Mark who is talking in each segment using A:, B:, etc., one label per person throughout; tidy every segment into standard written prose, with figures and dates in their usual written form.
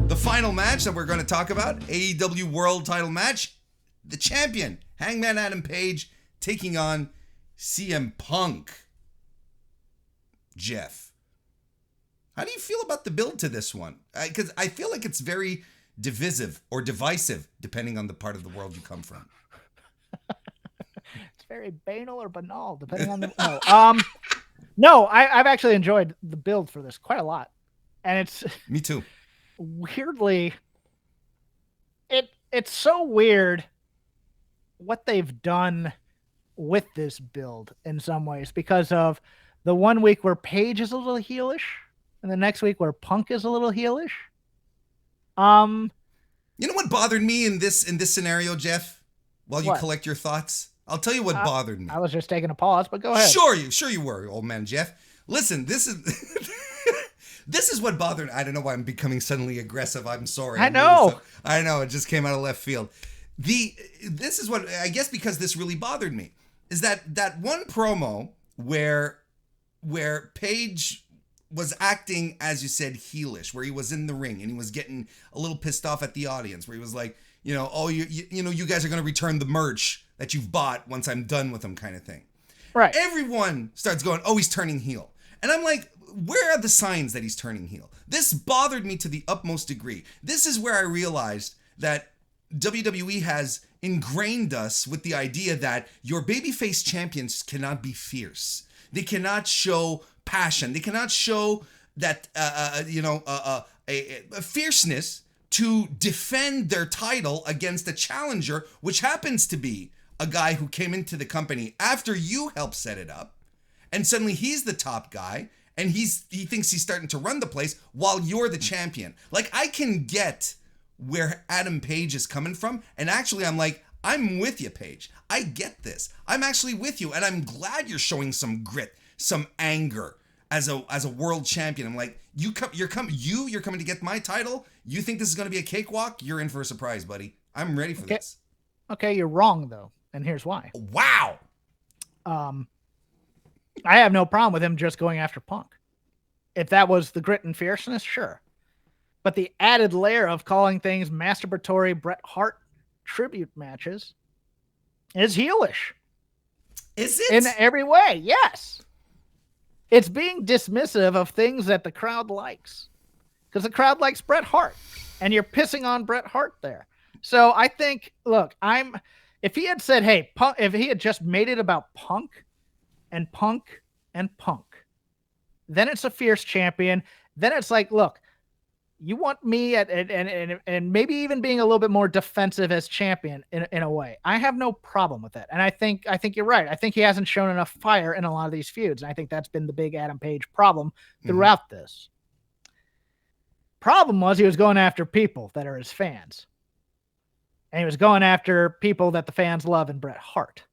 A: The final match that we're going to talk about, AEW World Title match, the champion, Hangman Adam Page, taking on CM Punk. Jeff, how do you feel about the build to this one? Because I feel like it's very divisive or divisive, depending on the part of the world you come from.
B: It's very banal or banal, depending on the... No, I've actually enjoyed the build for this quite a lot. And it's...
A: Me too.
B: Weirdly, it's so weird what they've done with this build in some ways, because of the 1 week where Page is a little heelish and the next week where Punk is a little heelish.
A: You know what bothered me in this scenario, Jeff? While you collect your thoughts, I'll tell you what bothered me.
B: I was just taking a pause, but go ahead.
A: Sure you were, old man Jeff. Listen, this is this is what bothered. I don't know why I'm becoming suddenly aggressive. I'm sorry.
B: I know.
A: I know. It just came out of left field. This is what I guess, because this really bothered me, is that one promo where Page was acting, as you said, heelish, where he was in the ring and he was getting a little pissed off at the audience, where he was like, you know, oh, you guys are going to return the merch that you've bought once I'm done with them, kind of thing.
B: Right.
A: Everyone starts going, oh, he's turning heel. And I'm like, where are the signs that he's turning heel? This bothered me to the utmost degree. This is where I realized that WWE has ingrained us with the idea that your babyface champions cannot be fierce. They cannot show passion. They cannot show that, a fierceness to defend their title against a challenger, which happens to be a guy who came into the company after you helped set it up. And suddenly he's the top guy and he thinks he's starting to run the place while you're the champion. Like, I can get where Adam Page is coming from. And actually, I'm like, I'm with you, Page. I get this. I'm actually with you. And I'm glad you're showing some grit, some anger as a world champion. I'm like, you're coming to get my title. You think this is going to be a cakewalk? You're in for a surprise, buddy. I'm ready for this.
B: Okay, you're wrong though. And here's why.
A: Wow.
B: I have no problem with him just going after Punk. If that was the grit and fierceness, sure. But the added layer of calling things masturbatory Bret Hart tribute matches is heelish.
A: Is it?
B: In every way, yes. It's being dismissive of things that the crowd likes. Because the crowd likes Bret Hart. And you're pissing on Bret Hart there. So I think, look, if he had said, hey, Punk, if he had just made it about Punk, and Punk, then it's a fierce champion. Then it's like, look, you want me and maybe even being a little bit more defensive as champion in a way. I have no problem with that. And I think you're right. I think he hasn't shown enough fire in a lot of these feuds. And I think that's been the big Adam Page problem throughout this. Problem was he was going after people that are his fans. And he was going after people that the fans love in Bret Hart.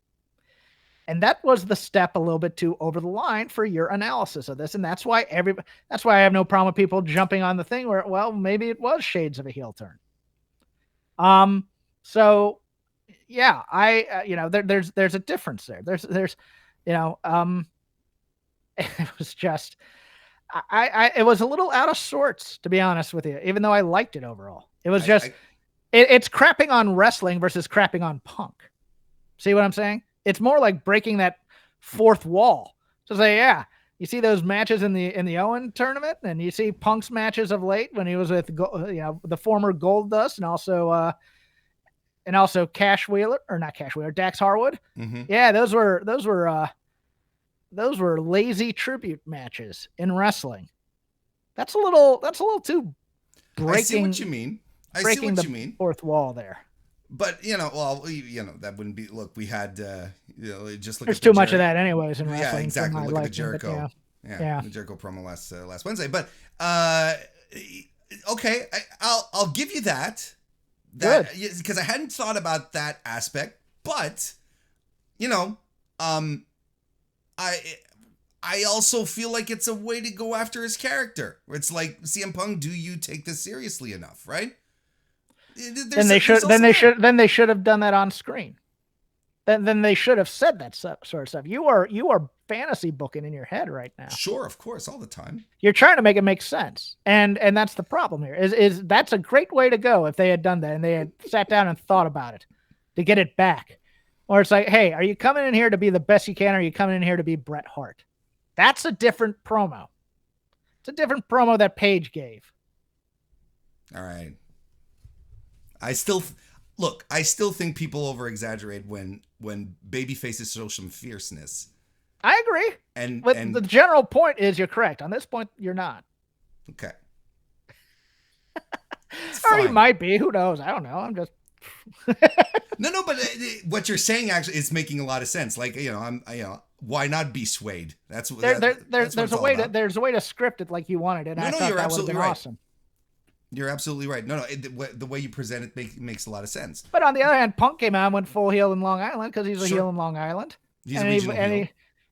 B: And that was the step a little bit too over the line for your analysis of this. And that's why I have no problem with people jumping on the thing where, well, maybe it was shades of a heel turn. So yeah, there's a difference there. There's, it was just, it was a little out of sorts, to be honest with you, even though I liked it overall. It was it's crapping on wrestling versus crapping on Punk. See what I'm saying? It's more like breaking that fourth wall. So say, yeah, you see those matches in the Owen tournament, and you see Punk's matches of late when he was with the former Goldust and also Dax Harwood. Mm-hmm. Yeah, those were lazy tribute matches in wrestling. That's a little too breaking.
A: I see what you mean.
B: Breaking the fourth wall there.
A: But, that wouldn't be, look, we had, just look
B: There's too much of that anyways in wrestling.
A: Yeah, exactly. Look at the Jericho. The Jericho promo last Wednesday. But, okay, I'll give you that.
B: Good.
A: Because I hadn't thought about that aspect. But, I also feel like it's a way to go after his character. Where it's like, CM Punk, do you take this seriously enough, right?
B: Then they should have done that on screen. then they should have said that sort of stuff. You are fantasy booking in your head right now.
A: Sure, of course, all the time.
B: You're trying to make it make sense, and that's the problem here. Is that's a great way to go if they had done that and they had sat down and thought about it to get it back. Or it's like, hey, are you coming in here to be the best you can, or are you coming in here to be Bret Hart? That's a different promo. It's a different promo that Paige gave.
A: All right. I still think people over-exaggerate when baby faces show some fierceness.
B: I agree.
A: And
B: the general point is you're correct. On this point, you're not.
A: Okay.
B: Or you might be. Who knows? I don't know. I'm just...
A: No, but what you're saying actually is making a lot of sense. Like, why not be swayed? There's a
B: way to script it like you wanted it. I thought
A: you're
B: that
A: absolutely
B: would have been
A: right.
B: awesome.
A: You're absolutely right. No, the way you present it makes a lot of sense.
B: But on the other hand, Punk came out and went full heel in Long Island because he's a heel in Long Island.
A: He's a regional heel.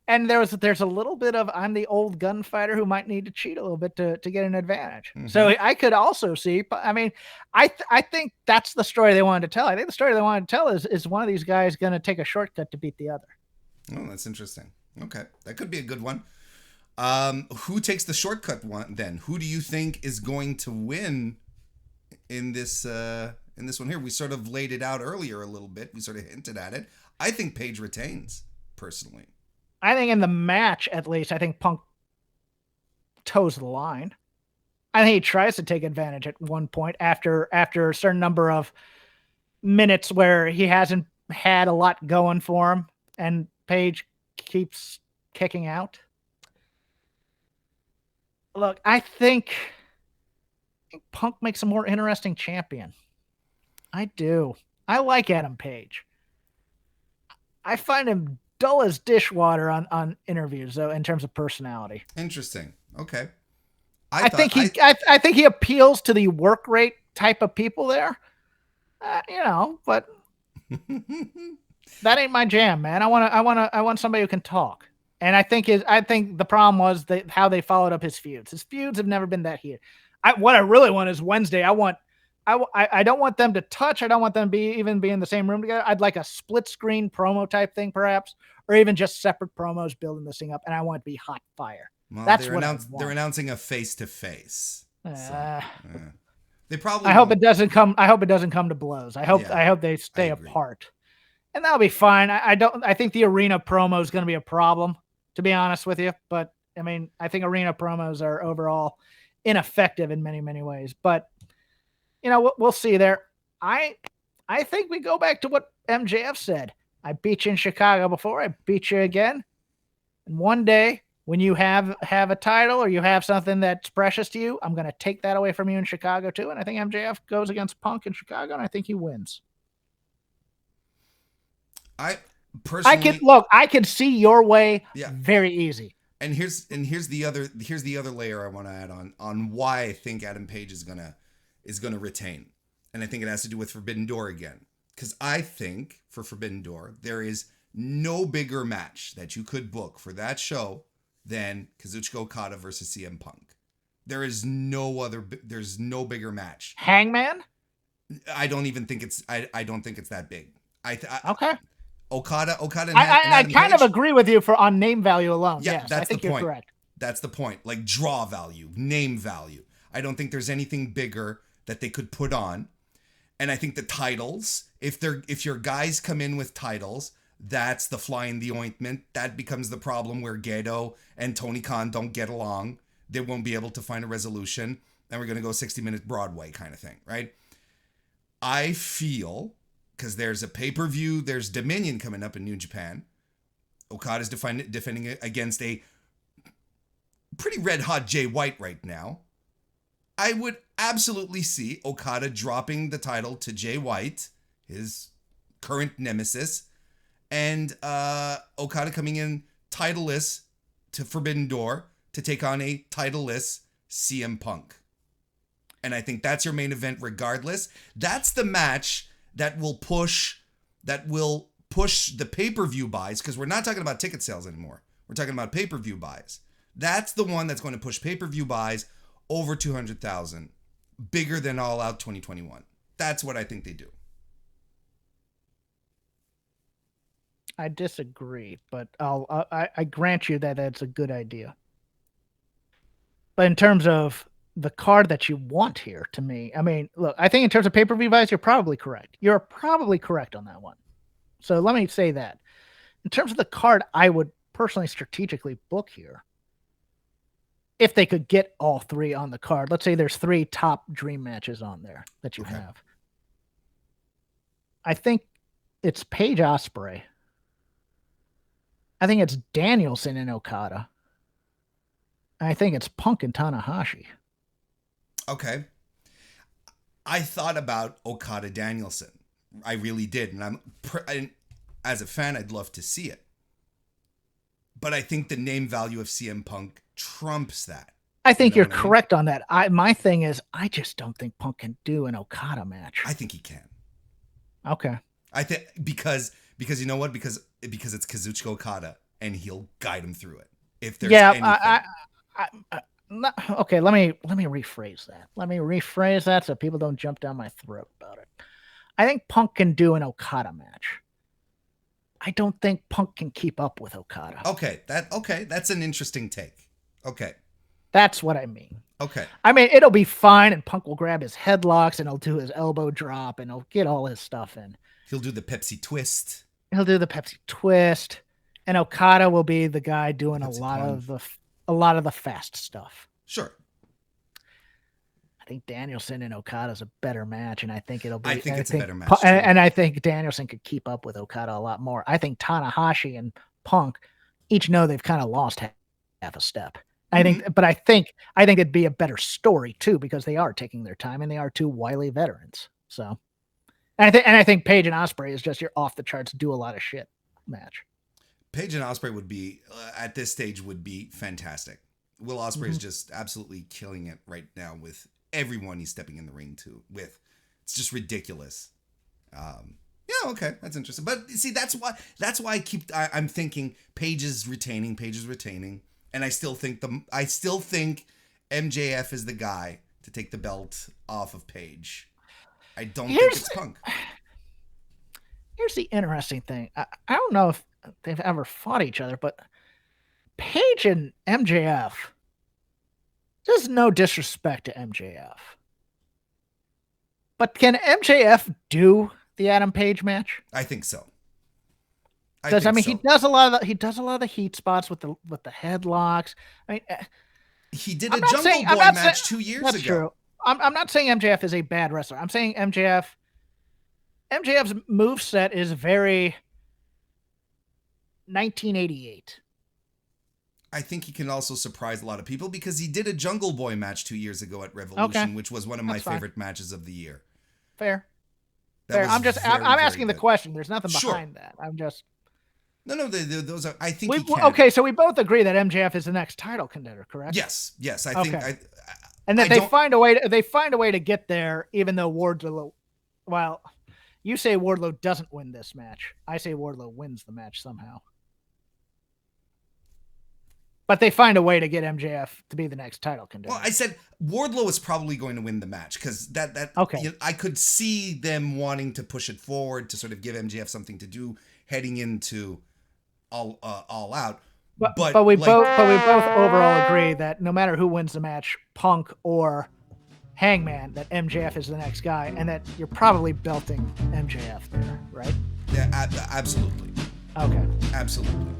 B: And there's a little bit of I'm the old gunfighter who might need to cheat a little bit to get an advantage. Mm-hmm. So I could also see. I mean, I think that's the story they wanted to tell. I think the story they wanted to tell is one of these guys going to take a shortcut to beat the other.
A: Oh, that's interesting. Okay, that could be a good one. Who takes the shortcut one then? Who do you think is going to win in this one here? We sort of laid it out earlier a little bit. We sort of hinted at it. I think Paige retains, personally.
B: I think in the match, at least, I think Punk toes the line. I think he tries to take advantage at one point after a certain number of minutes where he hasn't had a lot going for him, and Paige keeps kicking out. Look, I think Punk makes a more interesting champion. I do. I like Adam Page. I find him dull as dishwater on interviews, though, in terms of personality.
A: Interesting. Okay.
B: I think he appeals to the work rate type of people there. But that ain't my jam, man. I want somebody who can talk. And I think the problem was how they followed up his feuds. His feuds have never been that heated. What I really want is Wednesday. I don't want them to touch. I don't want them to even be in the same room together. I'd like a split screen promo type thing, perhaps, or even just separate promos building this thing up. And I want it to be hot fire.
A: Well, they're announcing a face to face. They probably.
B: I hope it doesn't come to blows. I hope they stay apart, and that'll be fine. I think the arena promo is going to be a problem, to be honest with you. But I mean, I think arena promos are overall ineffective in many, many ways. But we'll see there. I think we go back to what MJF said. I beat you in Chicago before. I beat you again. And one day when you have a title or you have something that's precious to you, I'm going to take that away from you in Chicago too. And I think MJF goes against Punk in Chicago, and I think he wins.
A: I personally,
B: I can see your way very easy.
A: And here's the other layer I want to add on why I think Adam Page is gonna retain. And I think it has to do with Forbidden Door again. Because I think for Forbidden Door, there is no bigger match that you could book for that show than Kazuchika Okada versus CM Punk. There's no bigger match.
B: Hangman?
A: I don't think it's that big.
B: Okay.
A: Okada.
B: I kind of agree with you on name value alone.
A: Yeah,
B: yes,
A: that's
B: I think
A: the point.
B: You're correct.
A: That's the point. Like draw value, name value. I don't think there's anything bigger that they could put on. And I think the titles, if your guys come in with titles, that's the fly in the ointment. That becomes the problem where Gedo and Tony Khan don't get along. They won't be able to find a resolution. And we're going to go 60-minute Broadway kind of thing, right? I feel, because there's a pay-per-view, there's Dominion coming up in New Japan. Okada's defending it against a pretty red-hot Jay White right now. I would absolutely see Okada dropping the title to Jay White, his current nemesis, and Okada coming in titleless to Forbidden Door to take on a titleless CM Punk. And I think that's your main event regardless. That's the match that will push the pay-per-view buys, because we're not talking about ticket sales anymore. We're talking about pay-per-view buys. That's the one that's going to push pay-per-view buys over 200,000, bigger than All Out 2021. That's what I think they do.
B: I disagree, but I grant you that that's a good idea. But in terms of the card that you want here, to me, I mean, look, I think in terms of pay-per-view buys, you're probably correct. You're probably correct on that one. So let me say that. In terms of the card I would personally strategically book here, if they could get all three on the card, let's say there's 3 top dream matches on there that you have. I think it's Paige Ospreay. I think it's Danielson and Okada. I think it's Punk and Tanahashi.
A: Okay. I thought about Okada Danielson. I really did. And as a fan, I'd love to see it. But I think the name value of CM Punk trumps that.
B: I think you're correct on that. My thing is, I just don't think Punk can do an Okada match.
A: I think he can.
B: Okay.
A: I think because you know what? Because it's Kazuchika Okada and he'll guide him through it. If there's anything.
B: Okay, let me rephrase that. Let me rephrase that so people don't jump down my throat about it. I think Punk can do an Okada match. I don't think Punk can keep up with Okada.
A: Okay, that's an interesting take. Okay.
B: That's what I mean.
A: Okay.
B: I mean, it'll be fine, and Punk will grab his headlocks, and he'll do his elbow drop, and he'll get all his stuff in.
A: He'll do the Pepsi twist.
B: And Okada will be the guy doing a lot of the fast stuff.
A: Sure.
B: I think Danielson and Okada is a better match, and I think it'll be.
A: I think it's a better match.
B: And I think Danielson could keep up with Okada a lot more. I think Tanahashi and Punk each know they've kind of lost half a step. I think it'd be a better story too, because they are taking their time and they are 2 wily veterans. So, and I think Paige and Ospreay is just your off the charts, do a lot of shit match.
A: Paige and Ospreay would be at this stage would be fantastic. Will Ospreay is just absolutely killing it right now with everyone he's stepping in the ring with. It's just ridiculous. Yeah, okay, that's interesting. But see, that's why I'm thinking Paige is retaining, and I still think MJF is the guy to take the belt off of Paige. I don't think it's Punk.
B: Here's the interesting thing. I don't know if they've ever fought each other, but Paige and MJF, there's no disrespect to MJF. But can MJF do the Adam Page match?
A: I think so.
B: He does a lot of the heat spots with the headlocks. I mean,
A: he did a Jungle Boy match 2 years ago. That's true.
B: I'm not saying MJF is a bad wrestler. I'm saying MJF's moveset is very 1988.
A: I think he can also surprise a lot of people because he did a Jungle Boy match 2 years ago at Revolution, which was one of my favorite matches of the year.
B: Fair. I'm asking the question. There's nothing behind that. I'm just.
A: No, those are. I think.
B: Okay, so we both agree that MJF is the next title contender, correct?
A: Yes. I think.
B: And that they find a way to get there, even though Wardlow. Well, you say Wardlow doesn't win this match. I say Wardlow wins the match somehow. But they find a way to get MJF to be the next title contender.
A: Well, I said Wardlow is probably going to win the match because I could see them wanting to push it forward to sort of give MJF something to do heading into all out.
B: But we both overall agree that no matter who wins the match, Punk or Hangman, that MJF is the next guy, and that you're probably belting MJF there, right?
A: Yeah, absolutely.
B: Okay.
A: Absolutely.